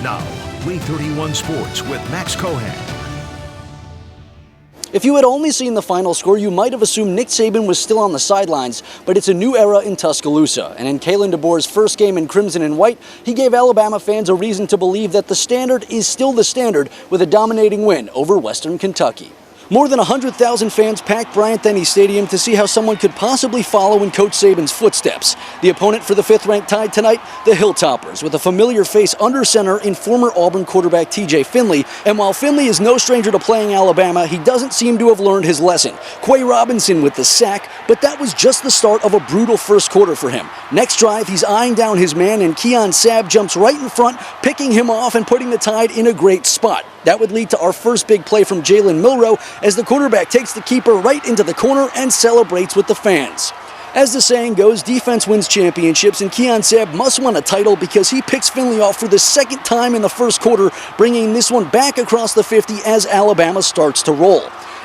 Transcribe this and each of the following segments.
Now, Way 31 Sports with Max Cohan. If you had only seen the final score, you might have assumed Nick Saban was still on the sidelines, but it's a new era in Tuscaloosa. And in Kalen DeBoer's first game in crimson and white, he gave Alabama fans a reason to believe that the standard is still the standard with a dominating win over Western Kentucky. More than 100,000 fans packed Bryant-Denny Stadium to see how someone could possibly follow in Coach Saban's footsteps. The opponent for the fifth-ranked Tide tonight, the Hilltoppers, with a familiar face under center in former Auburn quarterback T.J. Finley. And while Finley is no stranger to playing Alabama, he doesn't seem to have learned his lesson. Quay Robinson with the sack, but that was just the start of a brutal first quarter for him. Next drive, he's eyeing down his man, and Keon Sabb jumps right in front, picking him off and putting the Tide in a great spot. That would lead to our first big play from Jalen Milroe as the quarterback takes the keeper right into the corner and celebrates with the fans. As the saying goes, defense wins championships, and Keon Sabb must win a title because he picks Finley off for the second time in the first quarter, bringing this one back across the 50 as Alabama starts to roll.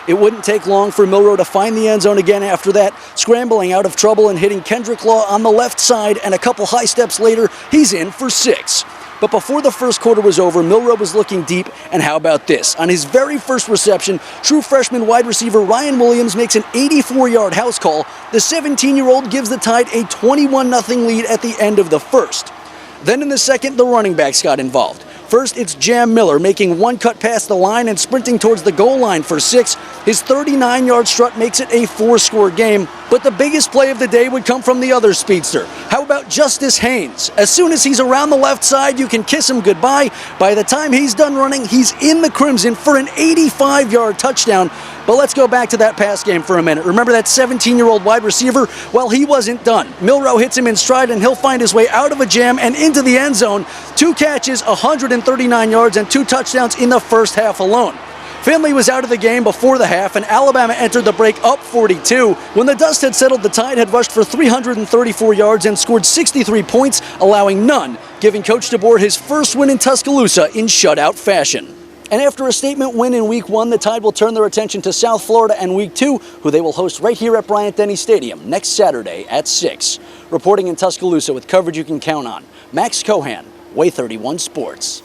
It wouldn't take long for Milroe to find the end zone again after that, scrambling out of trouble and hitting Kendrick Law on the left side, and a couple high steps later, he's in for 6. But before the first quarter was over, Milroe was looking deep, and how about this? On his very first reception, true freshman wide receiver Ryan Williams makes an 84-yard house call. The 17-year-old gives the Tide a 21-0 lead at the end of the first. Then in the second, the running backs got involved. First, it's Jam Miller making one cut past the line and sprinting towards the goal line for 6. His 39-yard strut makes it a 4-score game. But the biggest play of the day would come from the other speedster. How about Justice Haynes? As soon as he's around the left side, you can kiss him goodbye. By the time he's done running, he's in the Crimson for an 85-yard touchdown. But let's go back to that pass game for a minute. Remember that 17-year-old wide receiver? Well, he wasn't done. Milroe hits him in stride, and he'll find his way out of a jam and into the end zone. 2 catches, 139 yards, and 2 touchdowns in the first half alone. Finley was out of the game before the half, and Alabama entered the break up 42. When the dust had settled, the Tide had rushed for 334 yards and scored 63 points, allowing none, giving Coach DeBoer his first win in Tuscaloosa in shutout fashion. And after a statement win in Week 1, the Tide will turn their attention to South Florida and Week 2, who they will host right here at Bryant-Denny Stadium next Saturday at 6. Reporting in Tuscaloosa with coverage you can count on, Max Cohan, Way 31 Sports.